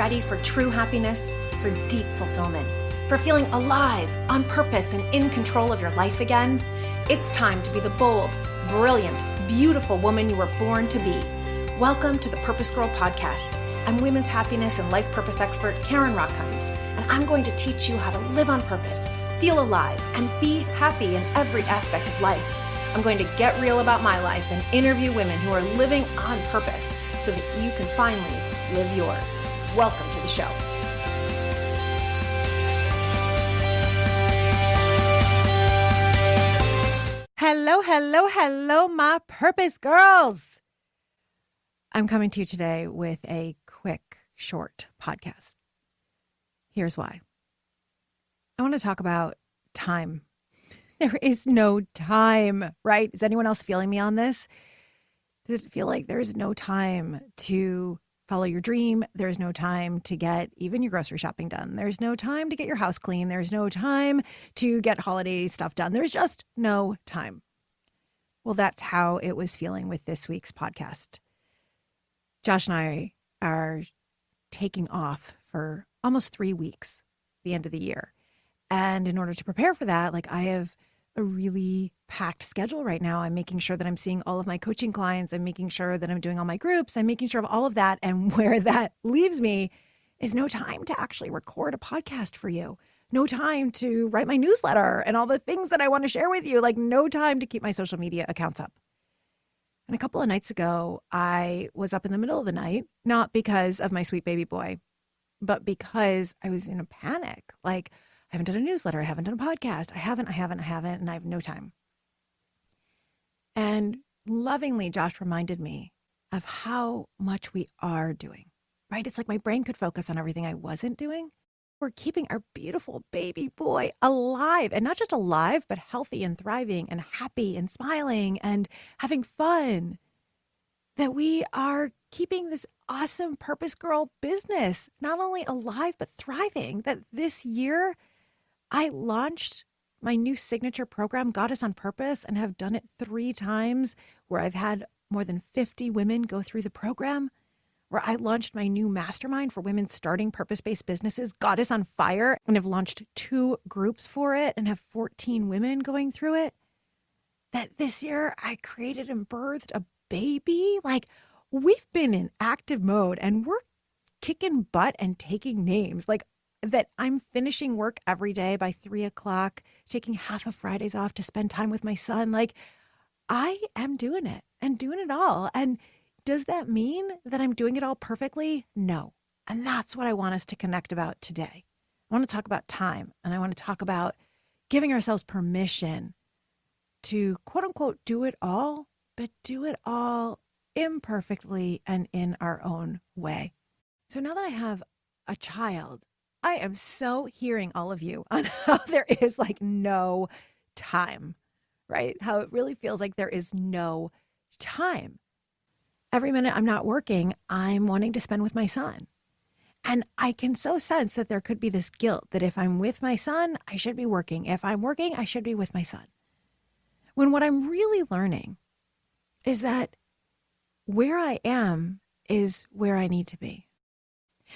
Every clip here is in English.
ready for true happiness, for deep fulfillment, for feeling alive, on purpose, and in control of your life again? It's time to be the bold, brilliant, beautiful woman you were born to be. Welcome to the Purpose Girl Podcast. I'm women's happiness and life purpose expert Karen Rockkind, and I'm going to teach you how to live on purpose, feel alive, and be happy in every aspect of life. I'm going to get real about my life and interview women who are living on purpose so that you can finally live yours. Welcome to the show. Hello, hello, hello, my purpose girls. I'm coming to you today with a quick, short podcast. Here's why. I want to talk about time. There is no time, right? Is anyone else feeling me on this? Does it feel like there's no time to follow your dream? There's no time to get even your grocery shopping done. There's no time to get your house clean. There's no time to get holiday stuff done. There's just no time. Well, that's how it was feeling with this week's podcast. Josh and I are taking off for almost 3 weeks, the end of the year. And in order to prepare for that, I have a really packed schedule right now. I'm making sure that I'm seeing all of my coaching clients. I'm making sure that I'm doing all my groups. I'm making sure of all of that. And where that leaves me is no time to actually record a podcast for you. No time to write my newsletter and all the things that I want to share with you. No time to keep my social media accounts up. And a couple of nights ago, I was up in the middle of the night, not because of my sweet baby boy, but because I was in a panic. I haven't done a newsletter. I haven't done a podcast. I haven't, and I have no time. And lovingly, Josh reminded me of how much we are doing, right? It's like my brain could focus on everything I wasn't doing. We're keeping our beautiful baby boy alive, and not just alive, but healthy and thriving and happy and smiling and having fun. That we are keeping this awesome Purpose Girl business not only alive, but thriving. That this year I launched my new signature program, Goddess on Purpose, and have done it 3 times, where I've had more than 50 women go through the program, where I launched my new mastermind for women starting purpose-based businesses, Goddess on Fire, and have launched 2 groups for it and have 14 women going through it. That this year I created and birthed a baby. We've been in active mode and we're kicking butt and taking names. That I'm finishing work every day by 3:00, taking half of Fridays off to spend time with my son. I am doing it and doing it all. And does that mean that I'm doing it all perfectly? No. And that's what I want us to connect about today. I want to talk about time, and I want to talk about giving ourselves permission to quote unquote do it all, but do it all imperfectly and in our own way. So now that I have a child, I am so hearing all of you on how there is no time, right? How it really feels like there is no time. Every minute I'm not working, I'm wanting to spend with my son. And I can so sense that there could be this guilt that if I'm with my son, I should be working. If I'm working, I should be with my son. When what I'm really learning is that where I am is where I need to be.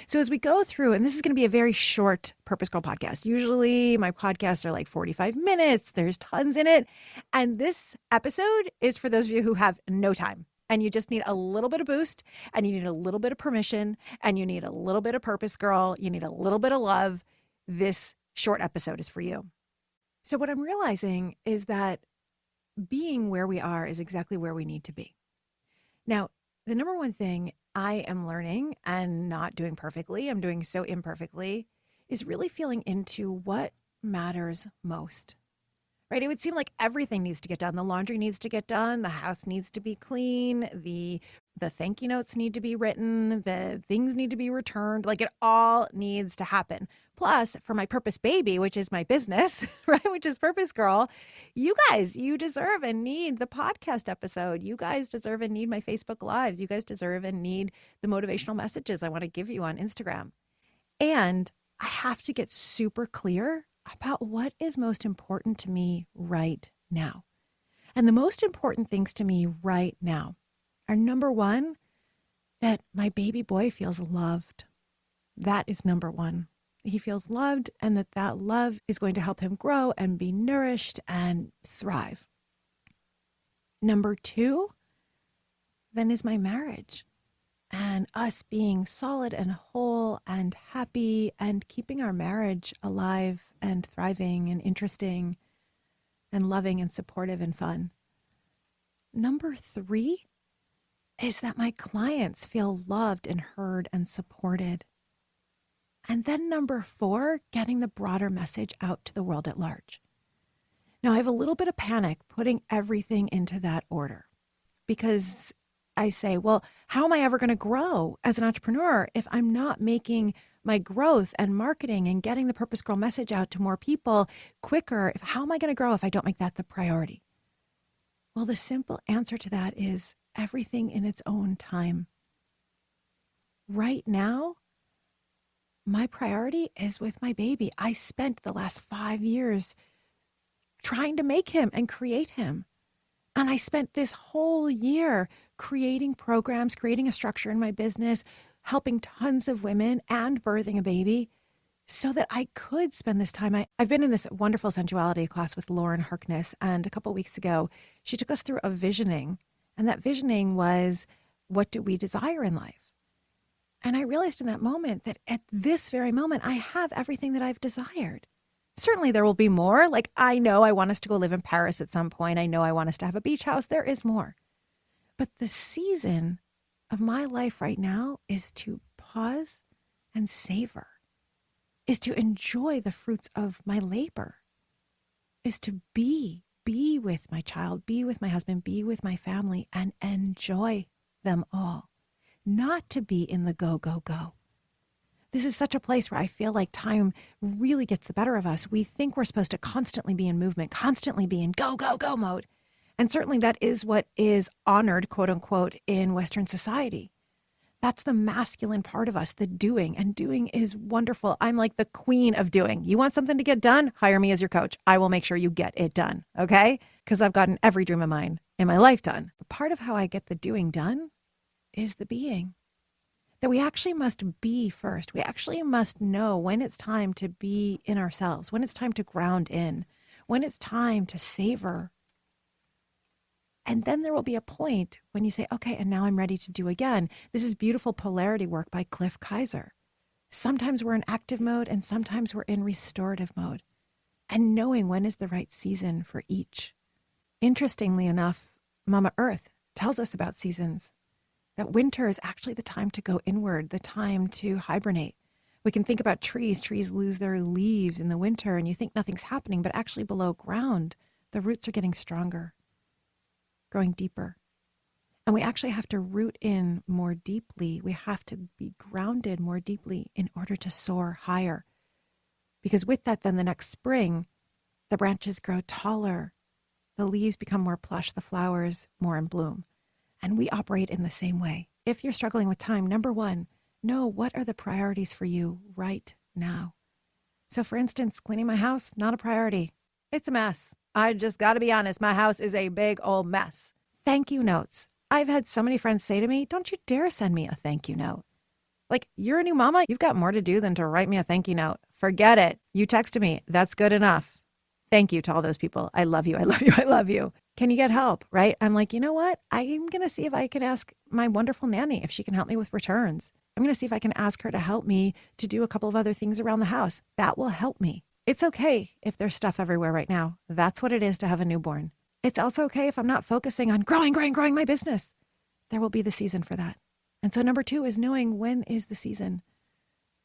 So as we go through, and this is going to be a very short Purpose Girl podcast. Usually my podcasts are 45 minutes. There's tons in it. And this episode is for those of you who have no time and you just need a little bit of boost and you need a little bit of permission and you need a little bit of Purpose Girl. You need a little bit of love. This short episode is for you. So what I'm realizing is that being where we are is exactly where we need to be. Now, the number one thing I am learning and not doing perfectly, I'm doing so imperfectly, is really feeling into what matters most, right? It would seem like everything needs to get done. The laundry needs to get done. The house needs to be clean. The thank you notes need to be written. The things need to be returned. It all needs to happen. Plus, for my purpose baby, which is my business, right, which is Purpose Girl, you guys, you deserve and need the podcast episode. You guys deserve and need my Facebook Lives. You guys deserve and need the motivational messages I want to give you on Instagram. And I have to get super clear about what is most important to me right now. And the most important things to me right now are, number one, that my baby boy feels loved. that is number one. He feels loved and that love is going to help him grow and be nourished and thrive. Number two, then is my marriage and us being solid and whole and happy and keeping our marriage alive and thriving and interesting and loving and supportive and fun. Number three is that my clients feel loved and heard and supported. And then number four, getting the broader message out to the world at large. Now, I have a little bit of panic putting everything into that order because I say, well, how am I ever going to grow as an entrepreneur if I'm not making my growth and marketing and getting the Purpose Girl message out to more people quicker? How am I going to grow if I don't make that the priority? Well, the simple answer to that is everything in its own time. Right now, my priority is with my baby. I spent the last 5 years trying to make him and create him. And I spent this whole year creating programs, creating a structure in my business, helping tons of women and birthing a baby so that I could spend this time. I've been in this wonderful sensuality class with Lauren Harkness, and a couple of weeks ago, she took us through a visioning. And that visioning was, what do we desire in life? And I realized in that moment that at this very moment, I have everything that I've desired. Certainly there will be more. Like, I know I want us to go live in Paris at some point. I know I want us to have a beach house. There is more. But the season of my life right now is to pause and savor, is to enjoy the fruits of my labor, is to be with my child, be with my husband, be with my family, and enjoy them all. Not to be in the go, go, go. This is such a place where I feel like time really gets the better of us. We think we're supposed to constantly be in movement, constantly be in go, go, go mode. And certainly that is what is honored, quote unquote, in Western society. That's the masculine part of us, the doing. And doing is wonderful. I'm like the queen of doing. You want something to get done? Hire me as your coach. I will make sure you get it done. Okay? Because I've gotten every dream of mine in my life done. But part of how I get the doing done is the being. That we actually must be first. We actually must know when it's time to be in ourselves, when it's time to ground in, when it's time to savor. And then there will be a point when you say, okay, and now I'm ready to do again. This is beautiful polarity work by Cliff Kaiser. Sometimes we're in active mode and sometimes we're in restorative mode. And knowing when is the right season for each. Interestingly enough, Mama Earth tells us about seasons. That winter is actually the time to go inward, the time to hibernate. We can think about trees. Trees lose their leaves in the winter and you think nothing's happening, but actually below ground, the roots are getting stronger, growing deeper. And we actually have to root in more deeply. We have to be grounded more deeply in order to soar higher. Because with that, then the next spring, the branches grow taller, the leaves become more plush, the flowers more in bloom. And we operate in the same way. If you're struggling with time, number one, know what are the priorities for you right now. So for instance, cleaning my house, not a priority. It's a mess. I just got to be honest. My house is a big old mess. Thank you notes. I've had so many friends say to me, don't you dare send me a thank you note. Like, you're a new mama. You've got more to do than to write me a thank you note. Forget it. You texted me. That's good enough. Thank you to all those people. I love you. I love you. I love you. Can you get help? Right? I'm like, you know what? I'm going to see if I can ask my wonderful nanny if she can help me with returns. I'm going to see if I can ask her to help me to do a couple of other things around the house. That will help me. It's okay if there's stuff everywhere right now. That's what it is to have a newborn. It's also okay if I'm not focusing on growing my business. There will be the season for that. And so number two is knowing when is the season.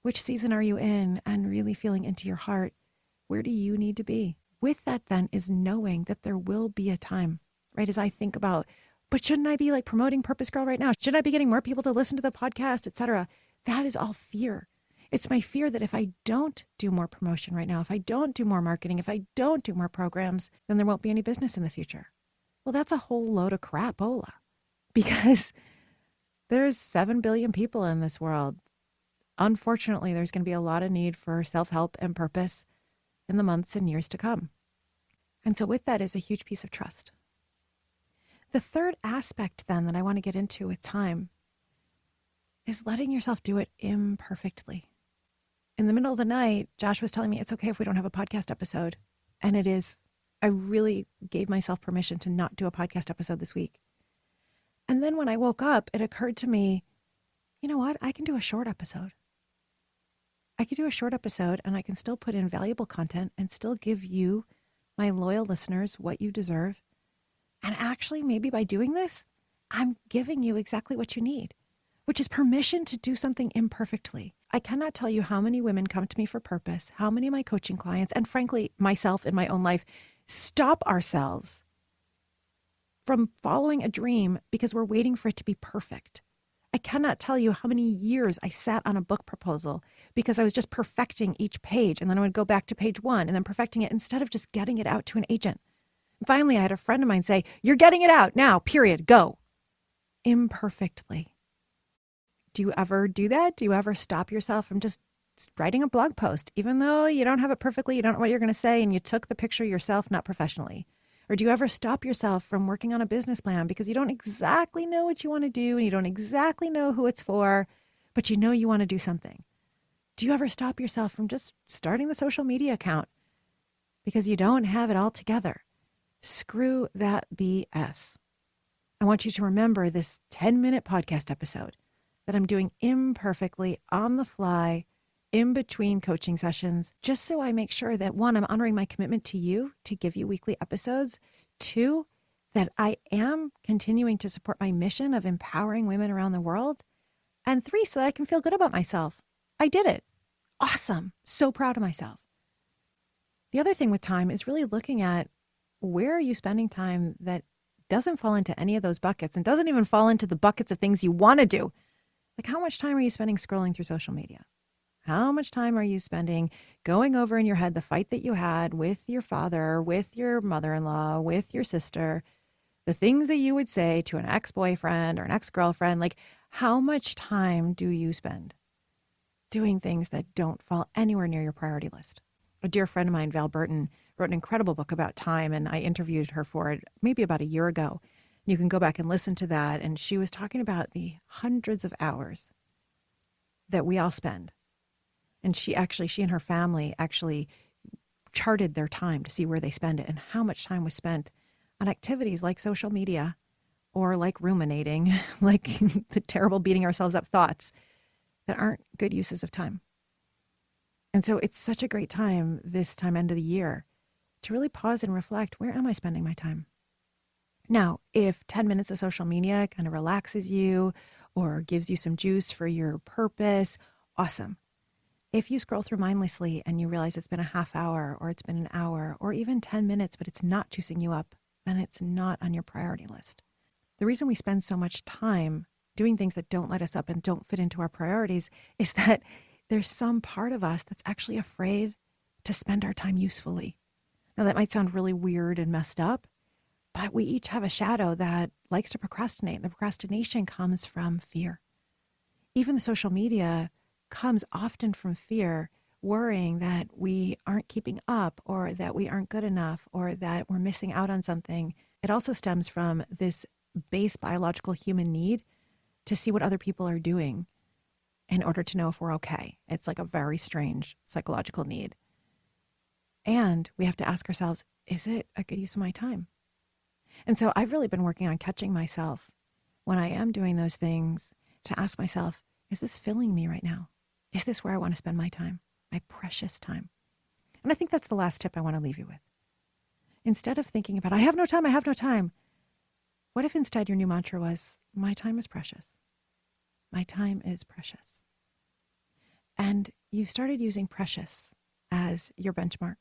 Which season are you in? And really feeling into your heart. Where do you need to be? With that then is knowing that there will be a time, right? As I think about, but shouldn't I be like promoting Purpose Girl right now? Should I be getting more people to listen to the podcast, etc.? That is all fear. It's my fear that if I don't do more promotion right now, if I don't do more marketing, if I don't do more programs, then there won't be any business in the future. Well, that's a whole load of crapola because there's 7 billion people in this world. Unfortunately, there's going to be a lot of need for self-help and purpose in the months and years to come. And so with that is a huge piece of trust. The third aspect then that I want to get into with time is letting yourself do it imperfectly. In the middle of the night, Josh was telling me it's okay if we don't have a podcast episode. And it is. I really gave myself permission to not do a podcast episode this week. And then when I woke up, it occurred to me, you know what? I can do a short episode. I could do a short episode and I can still put in valuable content and still give you, my loyal listeners, what you deserve. And actually, maybe by doing this, I'm giving you exactly what you need, which is permission to do something imperfectly. I cannot tell you how many women come to me for purpose, how many of my coaching clients, and frankly, myself in my own life, stop ourselves from following a dream because we're waiting for it to be perfect. I cannot tell you how many years I sat on a book proposal because I was just perfecting each page, and then I would go back to page 1 and then perfecting it instead of just getting it out to an agent. Finally, I had a friend of mine say, "You're getting it out now, period, go." Imperfectly. Do you ever do that? Do you ever stop yourself from just writing a blog post, even though you don't have it perfectly, you don't know what you're going to say, and you took the picture yourself, not professionally? Or do you ever stop yourself from working on a business plan because you don't exactly know what you want to do and you don't exactly know who it's for, but you know you want to do something? Do you ever stop yourself from just starting the social media account because you don't have it all together? Screw that BS. I want you to remember this 10-minute podcast episode that I'm doing imperfectly on the fly in between coaching sessions, just so I make sure that 1, I'm honoring my commitment to you to give you weekly episodes. 2, that I am continuing to support my mission of empowering women around the world. And 3, so that I can feel good about myself. I did it. Awesome. So proud of myself. The other thing with time is really looking at where are you spending time that doesn't fall into any of those buckets and doesn't even fall into the buckets of things you want to do. Like, how much time are you spending scrolling through social media? How much time are you spending going over in your head the fight that you had with your father, with your mother-in-law, with your sister, the things that you would say to an ex-boyfriend or an ex-girlfriend? Like, how much time do you spend doing things that don't fall anywhere near your priority list? A dear friend of mine, Val Burton, wrote an incredible book about time, and I interviewed her for it maybe about a year ago. You can go back and listen to that. And she was talking about the hundreds of hours that we all spend. And she and her family actually charted their time to see where they spend it and how much time was spent on activities like social media or like ruminating, like the terrible beating ourselves up thoughts that aren't good uses of time. And so it's such a great time, this time end of the year, to really pause and reflect, where am I spending my time? Now, if 10 minutes of social media kind of relaxes you or gives you some juice for your purpose, awesome. If you scroll through mindlessly and you realize it's been a half hour or it's been an hour or even 10 minutes, but it's not juicing you up, then it's not on your priority list. The reason we spend so much time doing things that don't light us up and don't fit into our priorities is that there's some part of us that's actually afraid to spend our time usefully. Now, that might sound really weird and messed up, but we each have a shadow that likes to procrastinate. And the procrastination comes from fear. Even the social media comes often from fear, worrying that we aren't keeping up or that we aren't good enough or that we're missing out on something. It also stems from this base biological human need to see what other people are doing in order to know if we're okay. It's like a very strange psychological need. And we have to ask ourselves, is it a good use of my time? And so I've really been working on catching myself when I am doing those things to ask myself, is this filling me right now? Is this where I want to spend my time, my precious time? And I think that's the last tip I want to leave you with. Instead of thinking about, I have no time, what if instead your new mantra was, my time is precious? My time is precious. And you started using precious as your benchmark.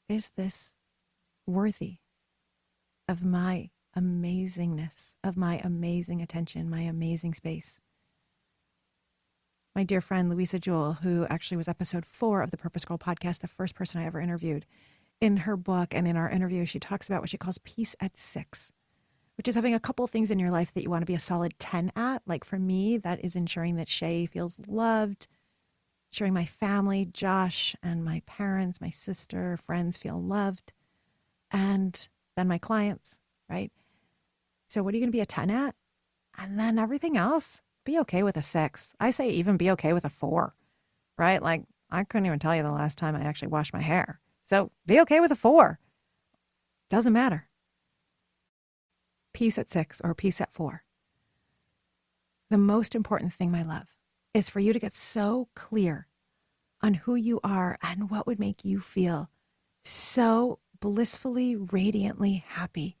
Is this worthy of my amazingness, of my amazing attention, my amazing space? My dear friend, Louisa Jewell, who actually was episode 4 of the Purpose Girl podcast, the first person I ever interviewed, in her book and in our interview, she talks about what she calls peace at 6, which is having a couple things in your life that you want to be a solid 10 at. Like for me, that is ensuring that Shay feels loved, ensuring my family, Josh and my parents, my sister, friends feel loved, and then my clients, right? So what are you going to be a 10 at? And then everything else, be okay with a 6. I say even be okay with a 4 right? Like, I couldn't even tell you the last time I actually washed my hair. So be okay with a 4. Doesn't matter. Peace at 6 or peace at 4. The most important thing, my love, is for you to get so clear on who you are and what would make you feel so blissfully, radiantly happy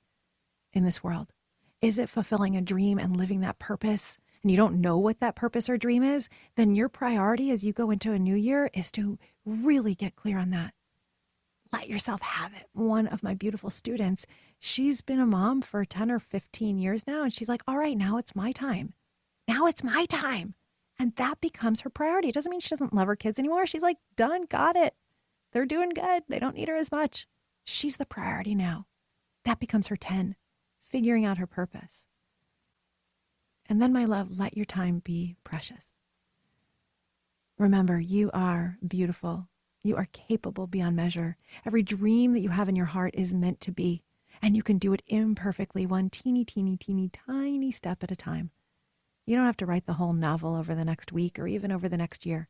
in this world. Is it fulfilling a dream and living that purpose, and you don't know what that purpose or dream is? Then your priority as you go into a new year is to really get clear on that. Let yourself have it. One of my beautiful students, she's been a mom for 10 or 15 years now, and she's like, all right, now it's my time. Now it's my time. And that becomes her priority. It doesn't mean she doesn't love her kids anymore. She's like, done, got it. They're doing good. They don't need her as much. She's the priority now. That becomes her 10, figuring out her purpose. And then, my love, let your time be precious. Remember, you are beautiful. You are capable beyond measure. Every dream that you have in your heart is meant to be. And you can do it imperfectly, one teeny, teeny, teeny, tiny step at a time. You don't have to write the whole novel over the next week or even over the next year.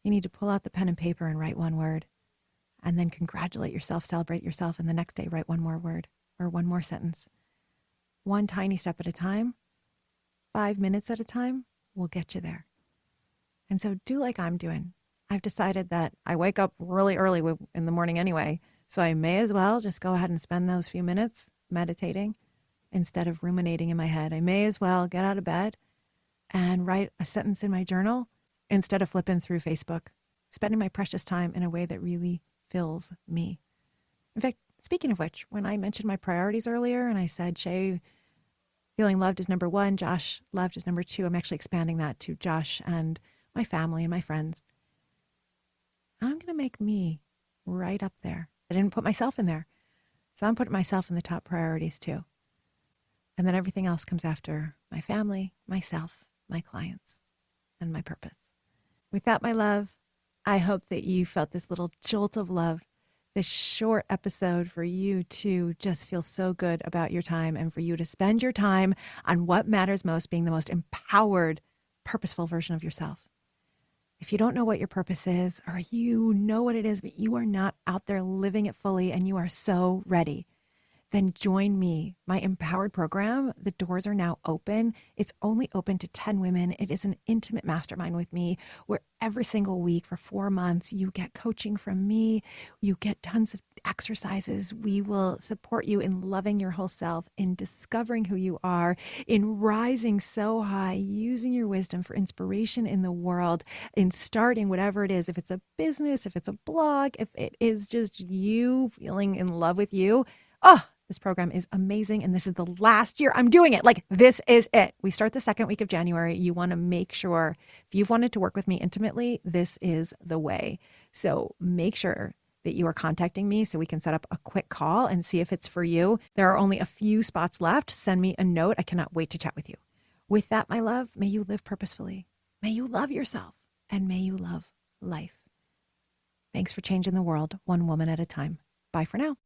You need to pull out the pen and paper and write one word, and then congratulate yourself, celebrate yourself, and the next day write one more word or one more sentence. One tiny step at a time, 5 minutes at a time will get you there. And so do like I'm doing. I've decided that I wake up really early in the morning anyway, so I may as well just go ahead and spend those few minutes meditating instead of ruminating in my head. I may as well get out of bed and write a sentence in my journal instead of flipping through Facebook, spending my precious time in a way that really fills me. In fact, speaking of which, when I mentioned my priorities earlier and I said Shay feeling loved is number 1, Josh loved is number 2, I'm actually expanding that to Josh and my family and my friends. I'm going to make me right up there. I didn't put myself in there. So I'm putting myself in the top priorities too. And then everything else comes after: my family, myself, my clients, and my purpose. With that, my love, I hope that you felt this little jolt of love, this short episode for you to just feel so good about your time and for you to spend your time on what matters most, being the most empowered, purposeful version of yourself. If you don't know what your purpose is, or you know what it is, but you are not out there living it fully and you are so ready, then join me. My Empowered program, the doors are now open. It's only open to 10 women. It is an intimate mastermind with me where every single week for 4 months, you get coaching from me. You get tons of exercises. We will support you in loving your whole self, in discovering who you are, in rising so high, using your wisdom for inspiration in the world, in starting whatever it is. If it's a business, if it's a blog, if it is just you feeling in love with you. This program is amazing, and this is the last year I'm doing it. Like, this is it. We start the second week of January. You want to make sure, if you've wanted to work with me intimately, this is the way. So make sure that you are contacting me so we can set up a quick call and see if it's for you. There are only a few spots left. Send me a note. I cannot wait to chat with you. With that, my love, may you live purposefully. May you love yourself, and may you love life. Thanks for changing the world one woman at a time. Bye for now.